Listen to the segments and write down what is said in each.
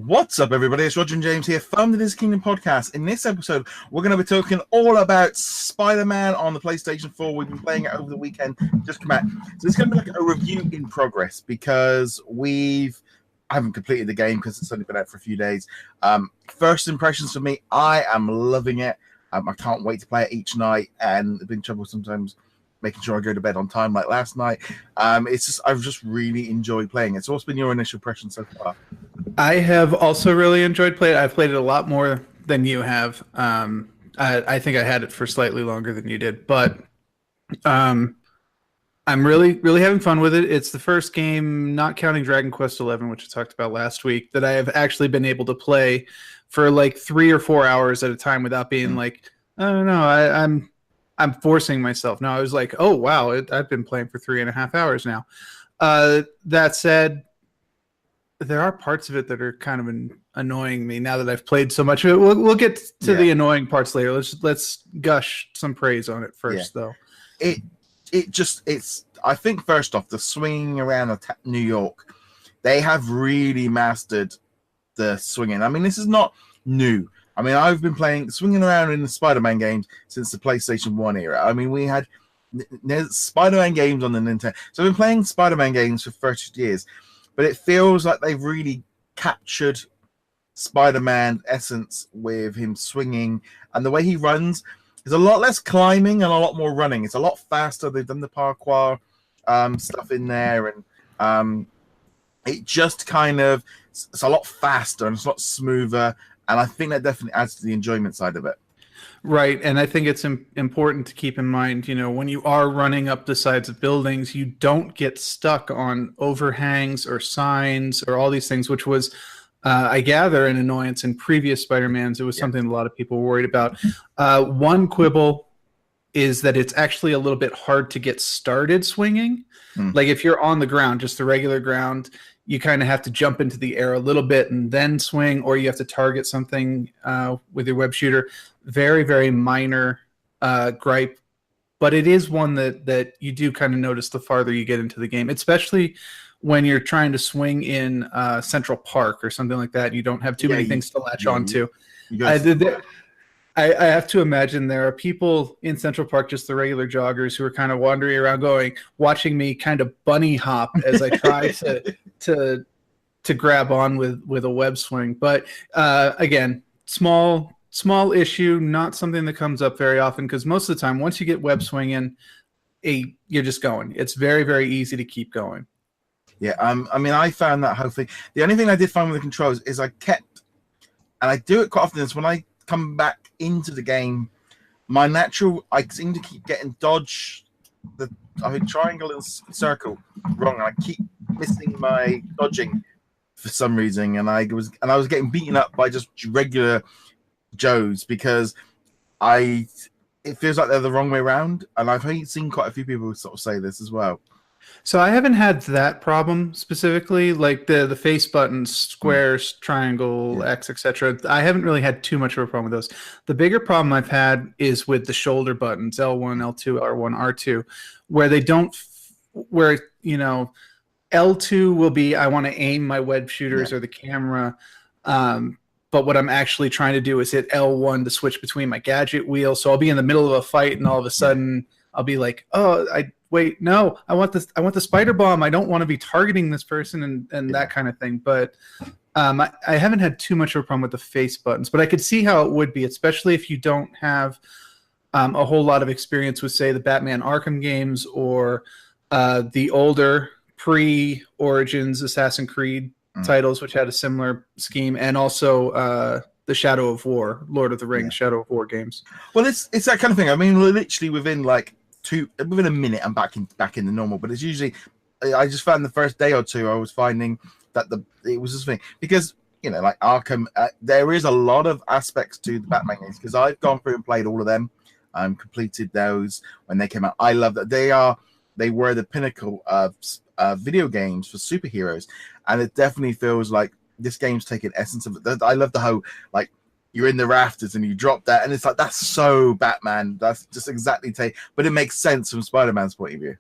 What's up, everybody? It's Roger and James here from the DisKingdom Podcast. In this episode, we're going to be talking all about Spider-Man on the PlayStation 4. We've been playing it over the weekend, just come out. So it's going to be like a review in progress because I haven't completed the game because it's only been out for a few days. First impressions for me, I am loving it. I can't wait to play it each night, and I've been trouble sometimes making sure I go to bed on time like last night. I've just really enjoyed playing it. So what's been your initial impression so far? I have also really enjoyed playing it. I've played it a lot more than you have. I think I had it for slightly longer than you did, but I'm really having fun with it. It's the first game, not counting Dragon Quest XI, which I talked about last week, that I have actually been able to play for like 3 or 4 hours at a time without being like, I don't know, I'm forcing myself. No, I was like, oh, wow, I've been playing for 3.5 hours now. That said, there are parts of it that are kind of annoying me now that I've played so much of it. We'll get to the annoying parts later. Let's gush some praise on it first, though. I think first off, the swinging around New York, they have really mastered the swinging. I mean, this is not new. I mean, I've been swinging around in the Spider-Man games since the PlayStation 1 era. I mean, we had Spider-Man games on the Nintendo. So I've been playing Spider-Man games for 30 years, but it feels like they've really captured Spider-Man essence with him swinging, and the way he runs is a lot less climbing and a lot more running. It's a lot faster. They've done the parkour stuff in there, and it just kind of, it's a lot faster and it's a lot smoother. And I think that definitely adds to the enjoyment side of it. Right. And I think it's important to keep in mind, when you are running up the sides of buildings, you don't get stuck on overhangs or signs or all these things, which was, I gather, an annoyance in previous Spider-Mans. It was something a lot of people were worried about. One quibble is that it's actually a little bit hard to get started swinging. Like if you're on the ground, just the regular ground, you kind of have to jump into the air a little bit and then swing, or you have to target something with your web shooter. Very, very minor gripe, but it is one that you do kind of notice the farther you get into the game, especially when you're trying to swing in Central Park or something like that. You don't have too many things to latch onto. I have to imagine there are people in Central Park, just the regular joggers, who are kind of wandering around watching me kind of bunny hop as I try to grab on with a web swing. But again, small issue, not something that comes up very often, because most of the time, once you get web swinging, you're just going. It's very, very easy to keep going. Yeah, I mean, I found that whole thing. The only thing I did find with the controls is I do it quite often, is when I come back into the game, I seem to keep getting triangle and circle wrong, and I keep missing my dodging for some reason, and I was getting beaten up by just regular Joes because it feels like they're the wrong way around, and I've seen quite a few people sort of say this as well. So I haven't had that problem specifically, like the face buttons, squares, triangle, X, etc. I haven't really had too much of a problem with those. The bigger problem I've had is with the shoulder buttons, L1, L2, R1, R2, where L2 will be, I want to aim my web shooters or the camera, but what I'm actually trying to do is hit L1 to switch between my gadget wheel. So I'll be in the middle of a fight, and all of a sudden I'll be like, wait, no, I want the spider bomb. I don't want to be targeting this person and that kind of thing. But I haven't had too much of a problem with the face buttons, but I could see how it would be, especially if you don't have a whole lot of experience with, say, the Batman Arkham games or the older pre-Origins Assassin's Creed titles, which had a similar scheme, and also the Shadow of War, Lord of the Rings, Shadow of War games. Well, it's that kind of thing. I mean, literally within a minute, I'm back in the normal. But it's usually, I just found the first day or two, I was finding that it was this thing, because like Arkham, there is a lot of aspects to the Batman games, because I've gone through and played all of them, completed those when they came out. I love that they were the pinnacle of video games for superheroes, and it definitely feels like this game's taken essence of it. I love the whole, like, you're in the rafters and you drop that, and it's like, that's so Batman. That's just exactly but it makes sense from Spider-Man's point of view.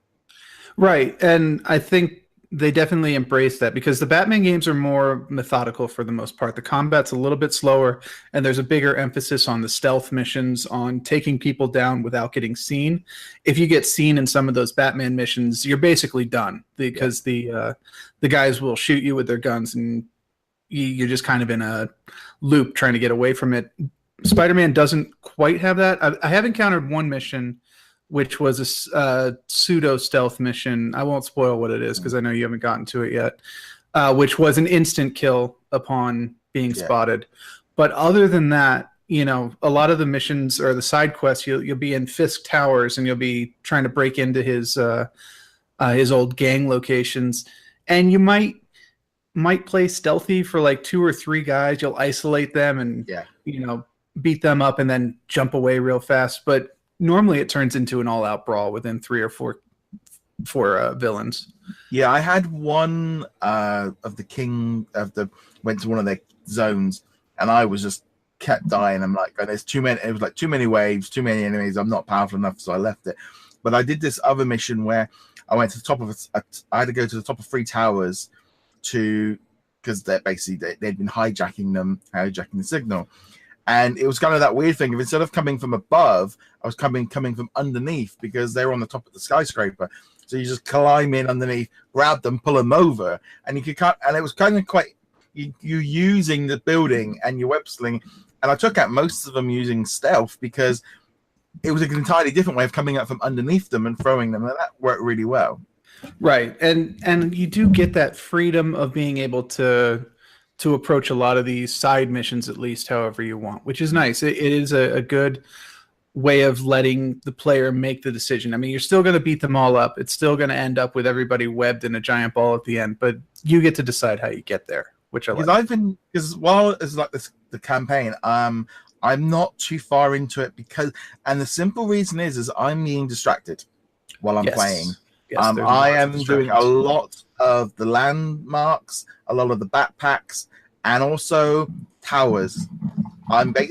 Right. And I think they definitely embrace that, because the Batman games are more methodical for the most part. The combat's a little bit slower, and there's a bigger emphasis on the stealth missions, on taking people down without getting seen. If you get seen in some of those Batman missions, you're basically done, because the guys will shoot you with their guns, and you're just kind of in a loop trying to get away from it. Spider-Man doesn't quite have that. I have encountered one mission which was a pseudo stealth mission. I won't spoil what it is because I know you haven't gotten to it yet, which was an instant kill upon being spotted. But other than that, you know, a lot of the missions or the side quests, you'll be in Fisk Towers and you'll be trying to break into his old gang locations, and you might play stealthy for like 2 or 3 guys. You'll isolate them and you know, beat them up and then jump away real fast. But normally it turns into an all-out brawl within 3 or 4 villains. Yeah, I had one went to one of their zones, and I was just kept dying. I'm like, there's too many. It was like too many waves, too many enemies. I'm not powerful enough, so I left it. But I did this other mission where I went to the top of I had to go to the top of 3 towers because they'd been hijacking the signal. And it was kind of that weird thing of, instead of coming from above, I was coming from underneath, because they were on the top of the skyscraper. So you just climb in underneath, grab them, pull them over, and you could cut. And it was kind of quite you using the building and your web sling. And I took out most of them using stealth, because it was an entirely different way of coming up from underneath them and throwing them, and that worked really well. Right, and you do get that freedom of being able to approach a lot of these side missions, at least however you want, which is nice. It is a good way of letting the player make the decision. I mean, you're still going to beat them all up. It's still going to end up with everybody webbed in a giant ball at the end, but you get to decide how you get there, which I like. Because while it's like the campaign, I'm not too far into it, and the simple reason is I'm being distracted while I'm playing. Yes, I am doing a lot of the landmarks, a lot of the backpacks, and also towers. I'm about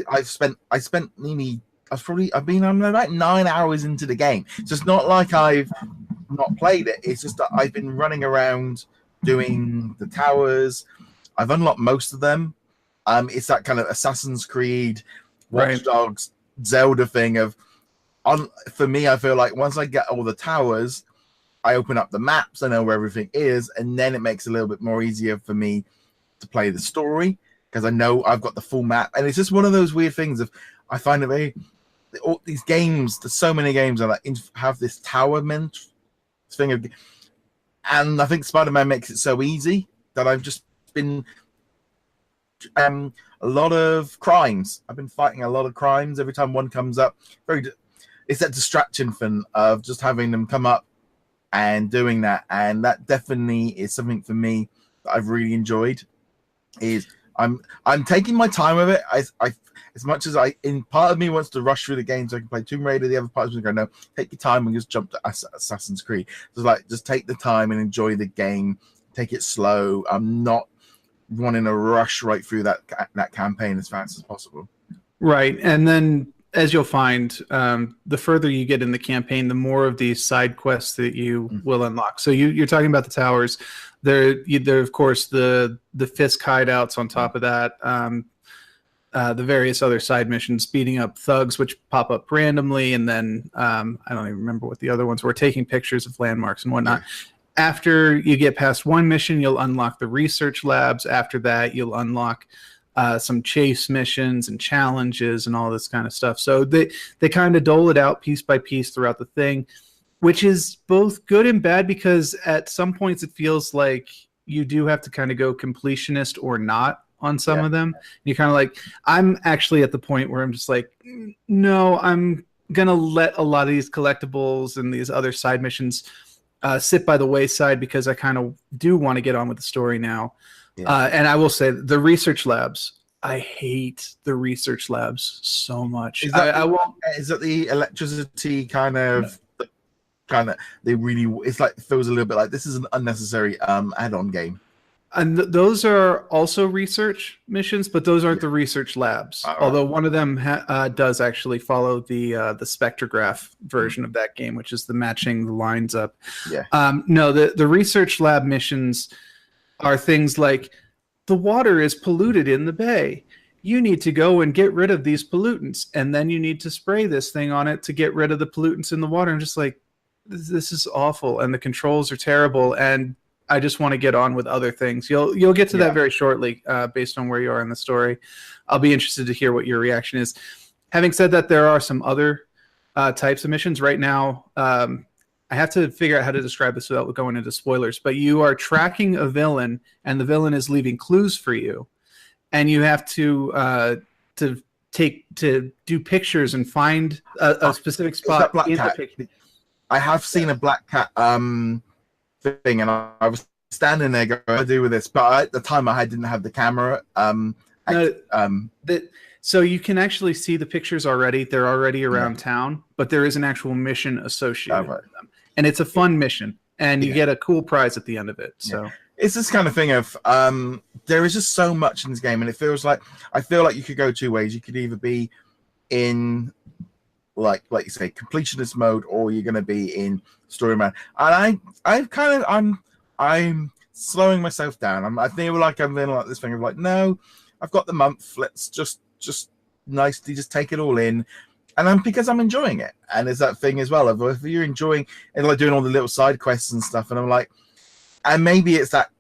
9 hours into the game. So it's not like I've not played it. It's just that I've been running around doing the towers. I've unlocked most of them. It's that kind of Assassin's Creed, Watch Dogs, Zelda thing of. For me, I feel like once I get all the towers, I open up the maps, I know where everything is, and then it makes it a little bit more easier for me to play the story, because I know I've got the full map. And it's just one of those weird things of, I find it all these games, there's so many games that have this tower thing of, and I think Spider-Man makes it so easy that I've just been a lot of crimes. I've been fighting a lot of crimes every time one comes up. It's that distraction thing of just having them come up and doing that, and that definitely is something for me that I've really enjoyed. I'm taking my time with it. I as much as part of me wants to rush through the game so I can play Tomb Raider, the other part of me go, no, take your time and just jump to Assassin's Creed. Just take the time and enjoy the game. Take it slow. I'm not wanting to rush right through that campaign as fast as possible. Right, and then, as you'll find, the further you get in the campaign, the more of these side quests that you will unlock. So you're talking about the towers. There, of course, the Fisk hideouts on top of that. The various other side missions, beating up thugs, which pop up randomly, and then I don't even remember what the other ones were. Taking pictures of landmarks and whatnot. Yeah. After you get past one mission, you'll unlock the research labs. After that, you'll unlock some chase missions and challenges and all this kind of stuff. So they kind of dole it out piece by piece throughout the thing, which is both good and bad, because at some points it feels like you do have to kind of go completionist or not on some of them. You're kind of like, I'm actually at the point where I'm just like, no, I'm going to let a lot of these collectibles and these other side missions sit by the wayside, because I kind of do want to get on with the story now. Yeah. And I will say, the research labs, I hate the research labs so much. Is that the electricity kind of? No. They really, it's like, it feels a little bit like this is an unnecessary add-on game. And those are also research missions, but those aren't the research labs. Although one of them does actually follow the spectrograph version of that game, which is the matching the lines up. Yeah. No, the research lab missions are things like the water is polluted in the bay. You need to go and get rid of these pollutants, and then you need to spray this thing on it to get rid of the pollutants in the water. I'm just like, this is awful, and the controls are terrible, and I just want to get on with other things. You'll get to that very shortly, based on where you are in the story. I'll be interested to hear what your reaction is. Having said that, there are some other types of missions right now. I have to figure out how to describe this without going into spoilers. But you are tracking a villain, and the villain is leaving clues for you, and you have to do pictures and find a specific spot in the picture. I have seen a black cat. Thing, and I was standing there going, "What do I do with this?" But at the time, I didn't have the camera. So you can actually see the pictures already. They're already around town, but there is an actual mission associated with them, and it's a fun mission, and you get a cool prize at the end of it. So it's this kind of thing of there is just so much in this game, and I feel like you could go two ways. You could either be in like you say, completionist mode, or you're going to be in story mode. And I'm slowing myself down. I feel like I'm in like this thing of like, no, I've got the month. Let's just nicely just take it all in. And because I'm enjoying it. And there's that thing as well of if you're enjoying and like doing all the little side quests and stuff. And I'm like, and maybe it's that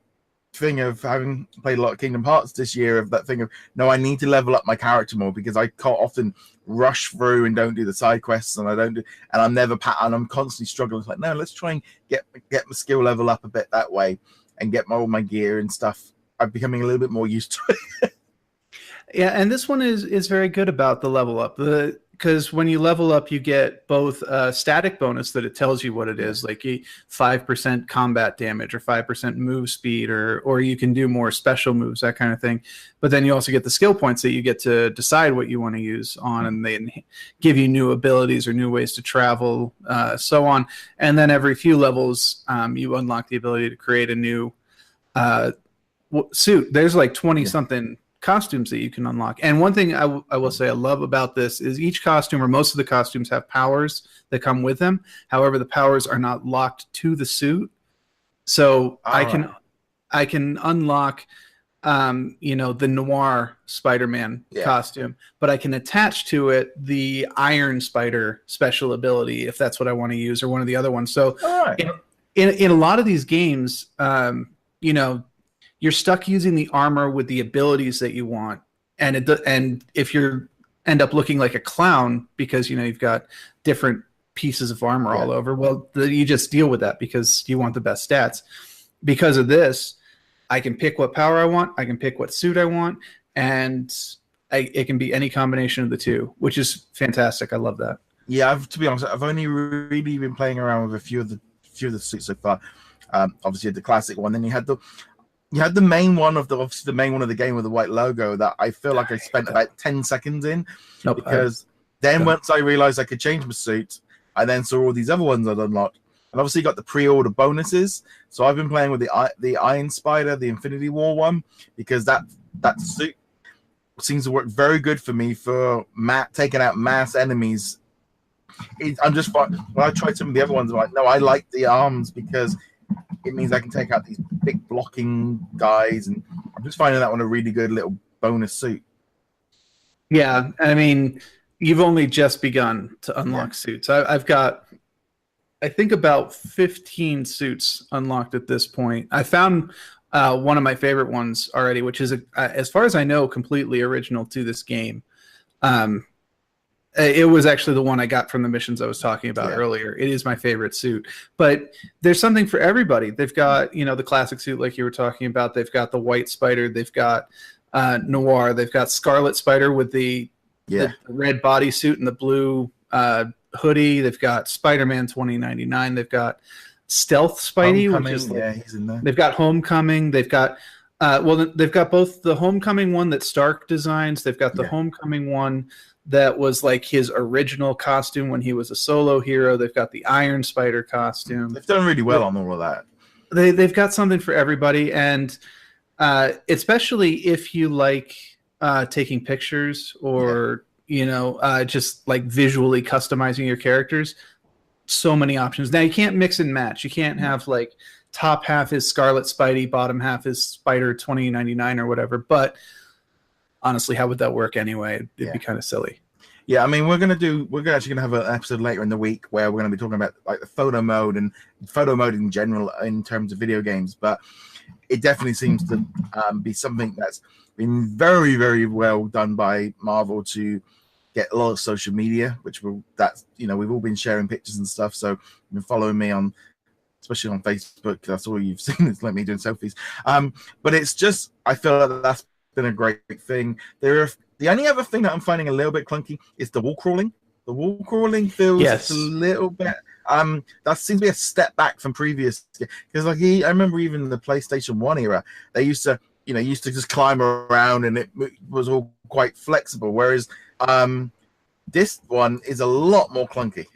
thing of having played a lot of Kingdom Hearts this year, of that thing of, no, I need to level up my character more, because I can't often rush through and don't do the side quests, and I'm constantly struggling. It's like, no, let's try and get my skill level up a bit that way and get all my gear and stuff. I'm becoming a little bit more used to it. Yeah, and this one is very good about the level up. Because when you level up, you get both a static bonus that it tells you what it is, like 5% combat damage or 5% move speed, or you can do more special moves, that kind of thing. But then you also get the skill points that you get to decide what you want to use on, and they give you new abilities or new ways to travel, so on. And then every few levels, you unlock the ability to create a new suit. There's like 20-something costumes that you can unlock. And one thing I will say I love about this is each costume, or most of the costumes, have powers that come with them. However, the powers are not locked to the suit. So I can unlock the Noir Spider-Man costume, but I can attach to it the Iron Spider special ability if that's what I want to use, or one of the other ones. So in a lot of these games, you're stuck using the armor with the abilities that you want, and if you end up looking like a clown because you've got different pieces of armor all over, well, you just deal with that because you want the best stats. Because of this, I can pick what power I want, I can pick what suit I want, and it can be any combination of the two, which is fantastic. I love that. Yeah, to be honest, I've only really been playing around with a few of the suits so far. Obviously, the classic one, then you had the main one of the game with the white logo that I feel like I spent about 10 seconds in. Because once I realized I could change my suit, I then saw all these other ones I'd unlocked. And obviously got the pre-order bonuses. So I've been playing with the Iron Spider, the Infinity War one, because that suit seems to work very good for me for taking out mass enemies. I'm just fine. When I tried some of the other ones, I'm like, no, I like the arms because it means I can take out these big blocking guys, and I'm just finding that one a really good little bonus suit. Yeah, I mean, you've only just begun to unlock suits. I've got, I think, about 15 suits unlocked at this point. I found one of my favorite ones already, which is, as far as I know, completely original to this game. It was actually the one I got from the missions I was talking about earlier. It is my favorite suit. But there's something for everybody. They've got, the classic suit like you were talking about. They've got the white spider. They've got Noir. They've got Scarlet Spider with the red bodysuit and the blue hoodie. They've got Spider-Man 2099. They've got Stealth Spidey, which is he's in there. They've got Homecoming. They've got they've got both the Homecoming one that Stark designs. They've got the Homecoming one that was like his original costume when he was a solo hero. They've got the Iron Spider costume. They've done really well on all of that. They've got something for everybody, and Especially if you like taking pictures or just like visually customizing your characters. So many options. Now you can't mix and match. You can't have like top half is Scarlet Spidey, bottom half is Spider 2099 or whatever. But honestly, how would that work anyway? It'd be kind of silly. Yeah, I mean, we're actually gonna have an episode later in the week where we're gonna be talking about like the photo mode and photo mode in general in terms of video games. But it definitely seems to be something that's been very, very well done by Marvel to get a lot of social media, which we've all been sharing pictures and stuff. So you've been following me on, especially on Facebook. That's all you've seen is like me doing selfies. But it's just, I feel like that's been a great thing. The only other thing that I'm finding a little bit clunky is the wall crawling. The wall crawling feels a little bit. That seems to be a step back from previous, because like I remember even in the PlayStation 1 era, they used to just climb around and it was all quite flexible. Whereas this one is a lot more clunky.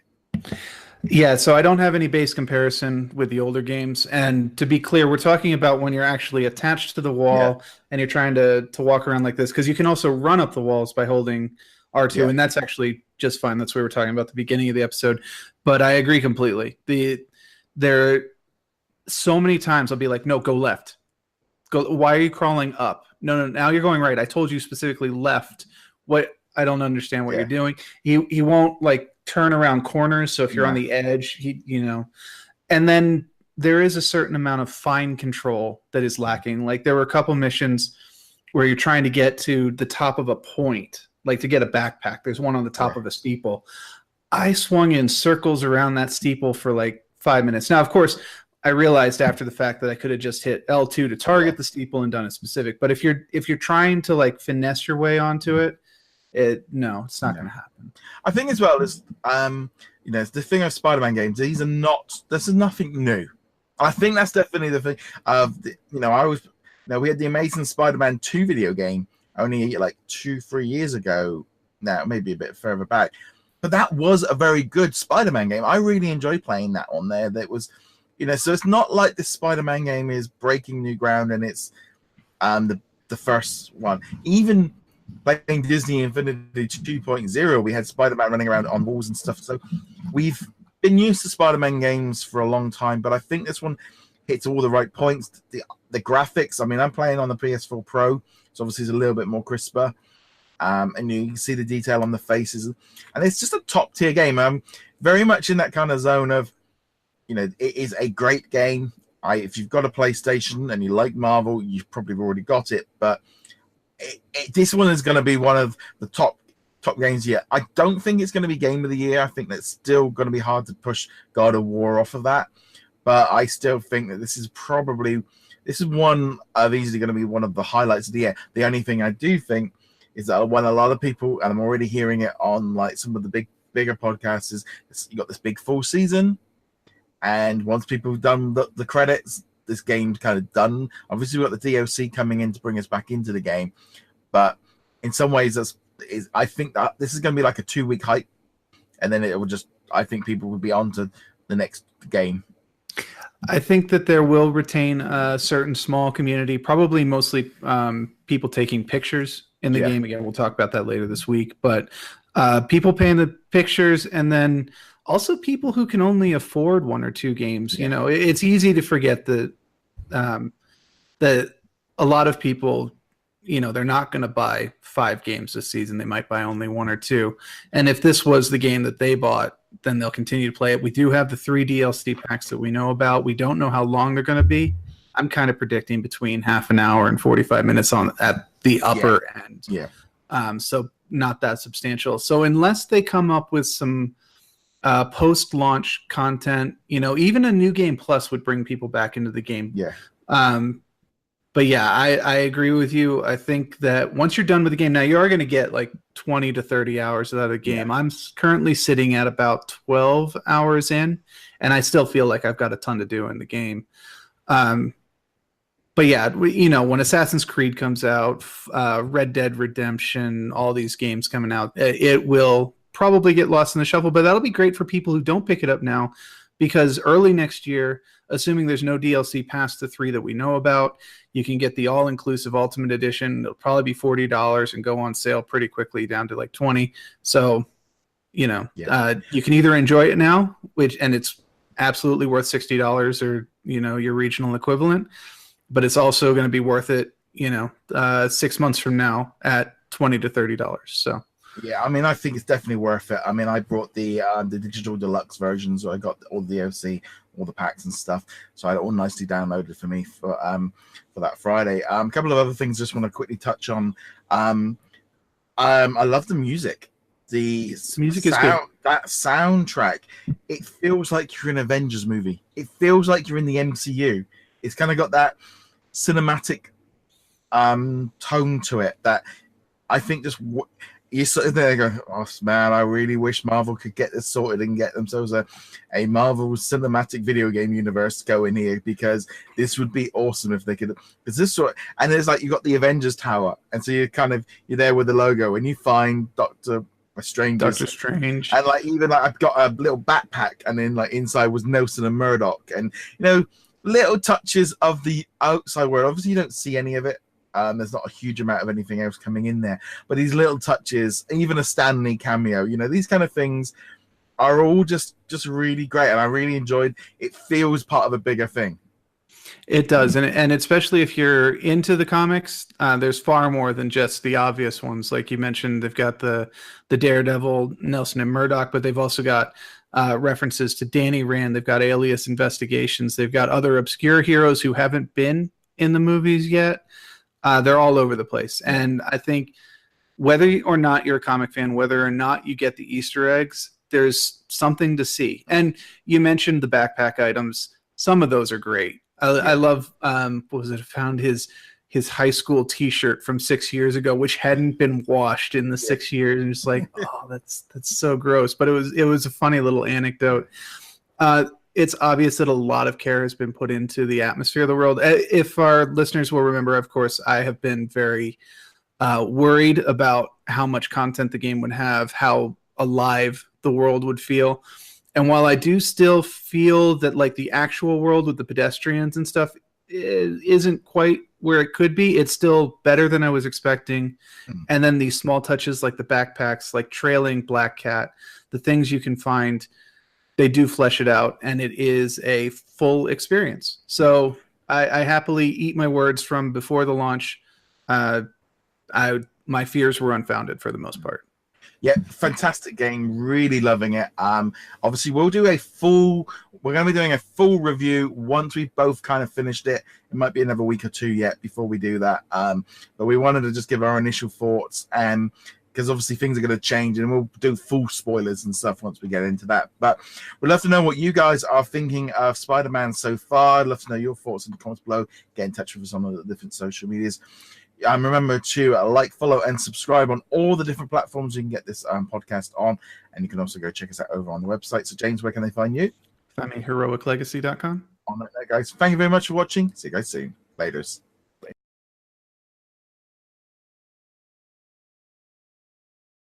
Yeah, so I don't have any base comparison with the older games. And to be clear, we're talking about when you're actually attached to the wall and you're trying to walk around like this, because you can also run up the walls by holding R2, and that's actually just fine. That's what we were talking about at the beginning of the episode. But I agree completely. There so many times I'll be like, no, go left. Go. Why are you crawling up? No, now you're going right. I told you specifically left. What? I don't understand what you're doing. He won't like turn around corners. So if you're on the edge, and then there is a certain amount of fine control that is lacking. Like there were a couple missions where you're trying to get to the top of a point, like to get a backpack. There's one on the top of a steeple. I swung in circles around that steeple for like 5 minutes. Now, of course, I realized after the fact that I could have just hit L2 to target the steeple and done it specific. But if you're trying to like finesse your way onto it, it's not going to happen. I think as well as the thing of Spider-Man games, this is nothing new. I think that's definitely the thing of we had the Amazing Spider-Man 2 video game only like 2-3 years ago now, maybe a bit further back, but that was a very good Spider-Man game. I really enjoyed playing that on there. That was so it's not like the Spider-Man game is breaking new ground and it's the first one. Even playing Disney Infinity 2.0, we had Spider-Man running around on walls and stuff. So we've been used to Spider-Man games for a long time, but I think this one hits all the right points. The graphics, I mean, I'm playing on the PS4 Pro, so obviously it's a little bit more crisper. And you can see the detail on the faces. And it's just a top-tier game. I'm very much in that kind of zone of, it is a great game. If you've got a PlayStation and you like Marvel, you've probably already got it, but this one is going to be one of the top games here. I don't think it's going to be Game of the Year. I think that's still going to be hard to push God of War off of that. But I still think that this is one of easily going to be one of the highlights of the year. The only thing I do think is that when a lot of people, and I'm already hearing it on like some of the bigger podcasts, is you got this big full season, and once people have done the credits, this game's kind of done. Obviously, we've got the DLC coming in to bring us back into the game, but in some ways, I think that this is going to be like a 2-week hype, and then it will I think people will be on to the next game. I think that there will retain a certain small community, probably mostly people taking pictures in the game. Again, we'll talk about that later this week, but people paying the pictures, and then also people who can only afford 1 or 2 games. It's easy to forget that a lot of people, they're not going to buy 5 games this season. They might buy only 1 or 2. And if this was the game that they bought, then they'll continue to play it. We do have the 3 DLC packs that we know about. We don't know how long they're going to be. I'm kind of predicting between half an hour and 45 minutes at the upper end. Yeah. So not that substantial. So unless they come up with some post-launch content, even a new game plus would bring people back into the game. Yeah. But yeah, I agree with you. I think that once you're done with the game, now you are going to get like 20 to 30 hours out of the game. Yeah. I'm currently sitting at about 12 hours in, and I still feel like I've got a ton to do in the game. But yeah, when Assassin's Creed comes out, Red Dead Redemption, all these games coming out, it will probably get lost in the shuffle, but that'll be great for people who don't pick it up now, because early next year, assuming there's no DLC past the 3 that we know about, you can get the all-inclusive Ultimate Edition. It'll probably be $40 and go on sale pretty quickly down to like $20. So, you can either enjoy it now, and it's absolutely worth $60 or, your regional equivalent, but it's also going to be worth it, 6 months from now at $20 to $30. So. Yeah, I mean, I think it's definitely worth it. I mean, I brought the digital deluxe versions, so I got all the DLC, all the packs and stuff. So I had it all nicely downloaded for me for that Friday. A couple of other things I just want to quickly touch on. I love the music. The music is good. That soundtrack, it feels like you're in an Avengers movie. It feels like you're in the MCU. It's kind of got that cinematic tone to it that I think just you're sitting there going, oh man, I really wish Marvel could get this sorted and get themselves a Marvel cinematic video game universe going here, because this would be awesome if they could. Because this sort, and it's like you got the Avengers Tower, and so you're there with the logo, and you find Doctor Strange, and like even like I've got a little backpack, and then like inside was Nelson and Murdoch, and little touches of the outside world. Obviously, you don't see any of it. There's not a huge amount of anything else coming in there, but these little touches, even a Stan Lee cameo, these kind of things are all just really great, and I really enjoyed. It feels part of a bigger thing. It does, and especially if you're into the comics, there's far more than just the obvious ones. Like you mentioned, they've got the Daredevil, Nelson and Murdoch, but they've also got references to Danny Rand. They've got Alias Investigations. They've got other obscure heroes who haven't been in the movies yet. They're all over the place. And I think whether or not you're a comic fan, whether or not you get the Easter eggs, there's something to see. And you mentioned the backpack items. Some of those are great. I love, found his high school T-shirt from 6 years ago, which hadn't been washed in the 6 years. And it's like, oh, that's so gross. But it was a funny little anecdote. It's obvious that a lot of care has been put into the atmosphere of the world. If our listeners will remember, of course, I have been very worried about how much content the game would have, how alive the world would feel. And while I do still feel that like the actual world with the pedestrians and stuff isn't quite where it could be, it's still better than I was expecting. And then these small touches like the backpacks, like trailing Black Cat, the things you can find, they do flesh it out, and it is a full experience. So I happily eat my words from before the launch. My fears were unfounded for the most part. Yeah, fantastic game. Really loving it. Obviously, we're going to be doing a full review once we've both kind of finished it. It might be another week or two yet before we do that. But we wanted to just give our initial thoughts, and because obviously things are going to change, and we'll do full spoilers and stuff once we get into that. But we'd love to know what you guys are thinking of Spider-Man so far. I'd love to know your thoughts in the comments below. Get in touch with us on the different social medias. Remember to like, follow, and subscribe on all the different platforms you can get this podcast on. And you can also go check us out over on the website. So, James, where can they find you? Find me heroiclegacy.com. On that, guys. Thank you very much for watching. See you guys soon. Laters.